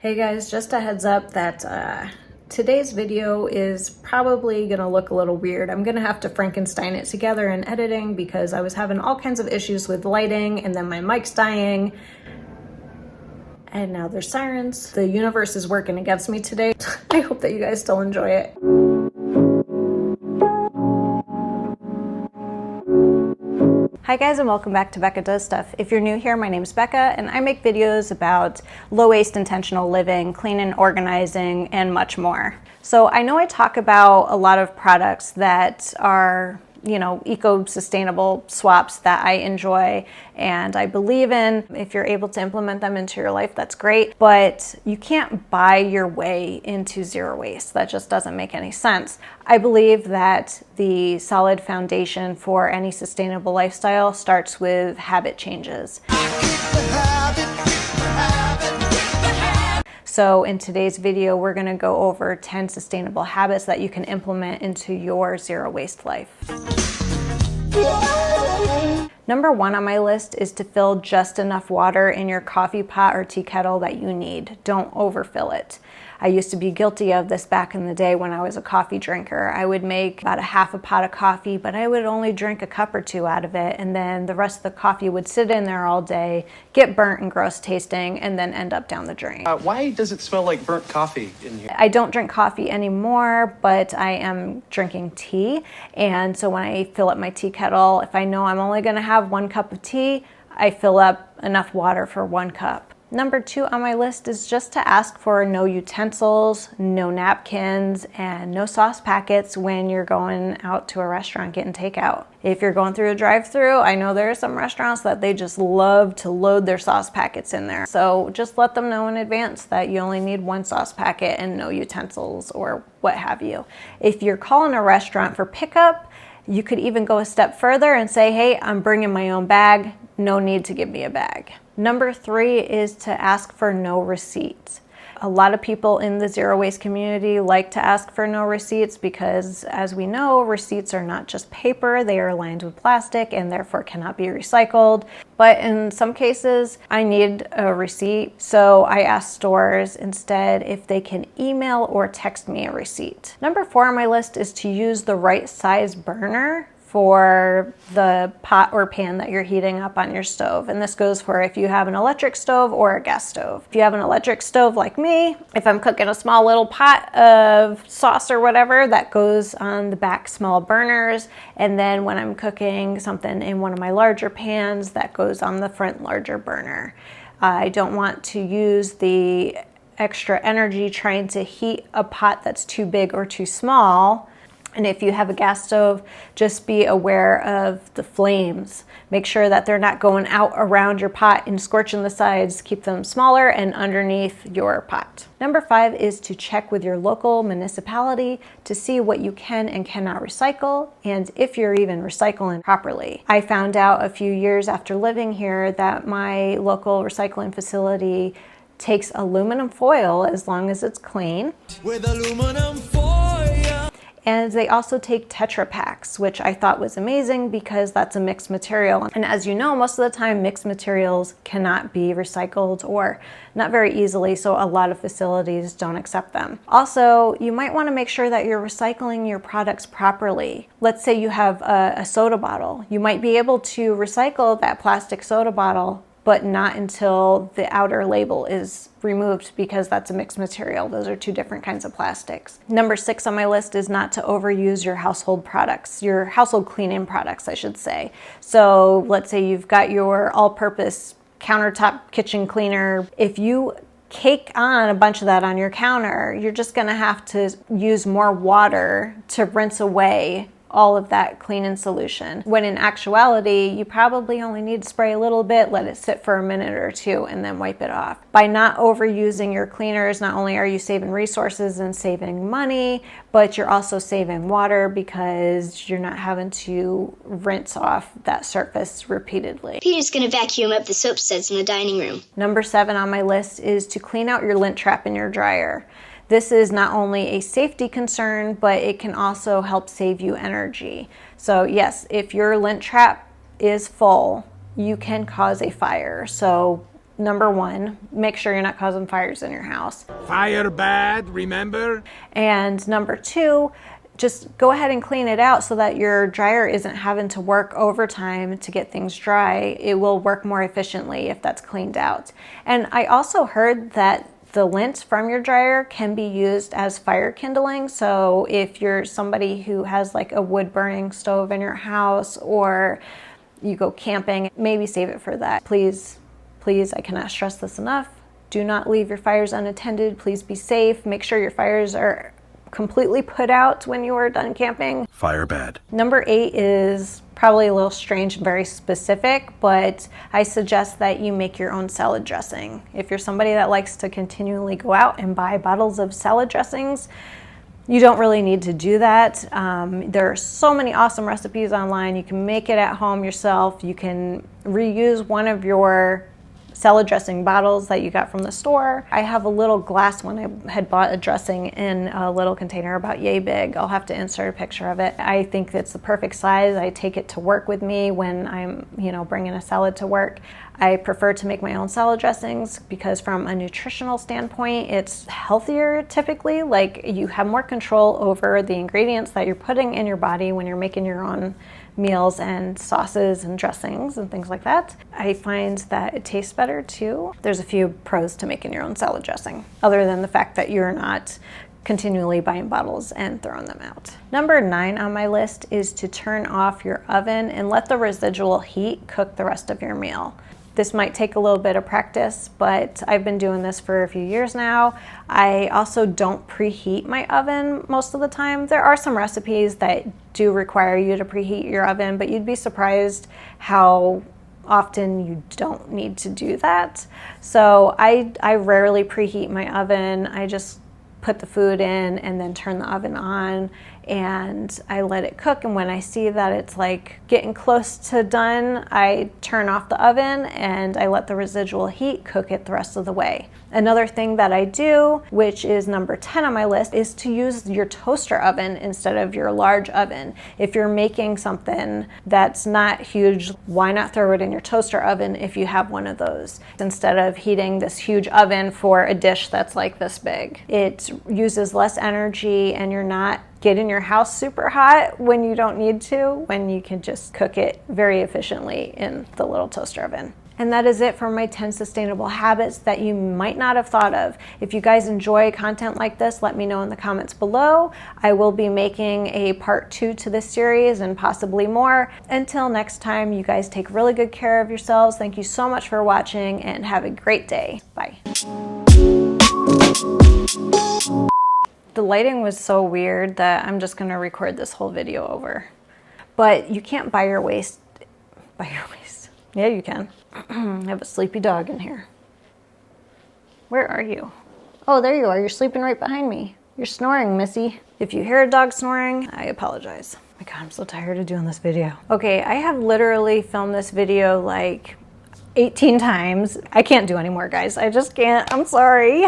Hey guys, just a heads up that today's video is probably gonna look a little weird. I'm gonna have to Frankenstein it together in editing because I was having all kinds of issues with lighting and then my mic's dying. And now there's sirens. The universe is working against me today. I hope that you guys still enjoy it. Hi guys and welcome back to Becca Does Stuff. If you're new here, my name's Becca and I make videos about low waste intentional living, clean and organizing, and much more. So I know I talk about a lot of products that are eco-sustainable swaps that I enjoy and I believe in. If you're able to implement them into your life, that's great, but you can't buy your way into zero waste. That just doesn't make any sense. I believe that the solid foundation for any sustainable lifestyle starts with habit changes. So in today's video, we're going to go over 10 sustainable habits that you can implement into your zero waste life. Number one on my list is to fill just enough water in your coffee pot or tea kettle that you need. Don't overfill it. I used to be guilty of this back in the day when I was a coffee drinker. I would make about a half a pot of coffee, but I would only drink a cup or two out of it, and then the rest of the coffee would sit in there all day, get burnt and gross tasting, and then end up down the drain. Why does it smell like burnt coffee in here? I don't drink coffee anymore, but I am drinking tea, and so when I fill up my tea kettle, if I know I'm only gonna have 1 cup of tea, I fill up enough water for 1 cup. Number 2 on my list is just to ask for no utensils, no napkins, and no sauce packets when you're going out to a restaurant getting takeout. If you're going through a drive-thru, I know there are some restaurants that they just love to load their sauce packets in there. So just let them know in advance that you only need 1 sauce packet and no utensils or what have you. If you're calling a restaurant for pickup, you could even go a step further and say, hey, I'm bringing my own bag. No need to give me a bag. Number 3 is to ask for no receipts. A lot of people in the zero waste community like to ask for no receipts because, as we know, receipts are not just paper, they are lined with plastic and therefore cannot be recycled. But in some cases, I need a receipt, so I ask stores instead if they can email or text me a receipt. Number 4 on my list is to use the right size burner for the pot or pan that you're heating up on your stove. And this goes for if you have an electric stove or a gas stove. If you have an electric stove like me, if I'm cooking a small little pot of sauce or whatever, that goes on the back small burners. And then when I'm cooking something in one of my larger pans, that goes on the front larger burner. I don't want to use the extra energy trying to heat a pot that's too big or too small. And if you have a gas stove, just be aware of the flames. Make sure that they're not going out around your pot and scorching the sides. Keep them smaller and underneath your pot. Number 5 is to check with your local municipality to see what you can and cannot recycle and if you're even recycling properly. I found out a few years after living here that my local recycling facility takes aluminum foil as long as it's clean. With aluminum foil. And they also take Tetra Paks, which I thought was amazing because that's a mixed material. And as you know, most of the time mixed materials cannot be recycled or not very easily, so a lot of facilities don't accept them. Also, you might want to make sure that you're recycling your products properly. Let's say you have a soda bottle. You might be able to recycle that plastic soda bottle, but not until the outer label is removed because that's a mixed material. Those are 2 different kinds of plastics. Number 6 on my list is not to overuse your household products, your household cleaning products, I should say. So let's say you've got your all-purpose countertop kitchen cleaner. If you cake on a bunch of that on your counter, you're just gonna have to use more water to rinse away all of that cleaning solution. When in actuality, you probably only need to spray a little bit, let it sit for a minute or 2, and then wipe it off. By not overusing your cleaners, not only are you saving resources and saving money, but you're also saving water because you're not having to rinse off that surface repeatedly. Peter's gonna vacuum up the soap suds in the dining room. Number 7 on my list is to clean out your lint trap in your dryer. This is not only a safety concern, but it can also help save you energy. So yes, if your lint trap is full, you can cause a fire. So number one, make sure you're not causing fires in your house. Fire bad, remember? And number two, just go ahead and clean it out so that your dryer isn't having to work overtime to get things dry. It will work more efficiently if that's cleaned out. And I also heard that the lint from your dryer can be used as fire kindling. So if you're somebody who has like a wood burning stove in your house, or you go camping, maybe save it for that. Please, I cannot stress this enough. Do not leave your fires unattended. Please be safe. Make sure your fires are completely put out when you are done camping. Fire bad. Number 8 is probably a little strange and very specific, but I suggest that you make your own salad dressing. If you're somebody that likes to continually go out and buy bottles of salad dressings, you don't really need to do that. There are so many awesome recipes online. You can make it at home yourself. You can reuse one of your salad dressing bottles that you got from the store. I have a little glass one. I had bought a dressing in a little container about yay big. I'll have to insert a picture of it. I think it's the perfect size. I take it to work with me when I'm, bringing a salad to work. I prefer to make my own salad dressings because from a nutritional standpoint, it's healthier typically. Like, you have more control over the ingredients that you're putting in your body when you're making your own meals and sauces and dressings and things like that. I find that it tastes better too. There's a few pros to making your own salad dressing, other than the fact that you're not continually buying bottles and throwing them out. Number 9 on my list is to turn off your oven and let the residual heat cook the rest of your meal. This might take a little bit of practice, but I've been doing this for a few years now. I also don't preheat my oven most of the time. There are some recipes that do require you to preheat your oven, but you'd be surprised how often you don't need to do that. So I rarely preheat my oven. I just put the food in and then turn the oven on and I let it cook, and when I see that it's like getting close to done, I turn off the oven and I let the residual heat cook it the rest of the way. Another thing that I do, which is number 10 on my list, is to use your toaster oven instead of your large oven. If you're making something that's not huge, why not throw it in your toaster oven if you have one of those, instead of heating this huge oven for a dish that's like this big. It uses less energy and you're not getting your house super hot when you don't need to, when you can just cook it very efficiently in the little toaster oven. And that is it for my 10 sustainable habits that you might not have thought of. If you guys enjoy content like this, let me know in the comments below. I will be making a part 2 to this series and possibly more. Until next time, you guys take really good care of yourselves. Thank you so much for watching and have a great day. Bye. The lighting was so weird that I'm just gonna record this whole video over. But you can't buy your waist. Yeah, you can. I have a sleepy dog in here. Where are you? Oh, there you are. You're sleeping right behind me. You're snoring, Missy. If you hear a dog snoring, I apologize. Oh my God, I'm so tired of doing this video. Okay, I have literally filmed this video like 18 times. I can't do anymore, guys. I just can't. I'm sorry.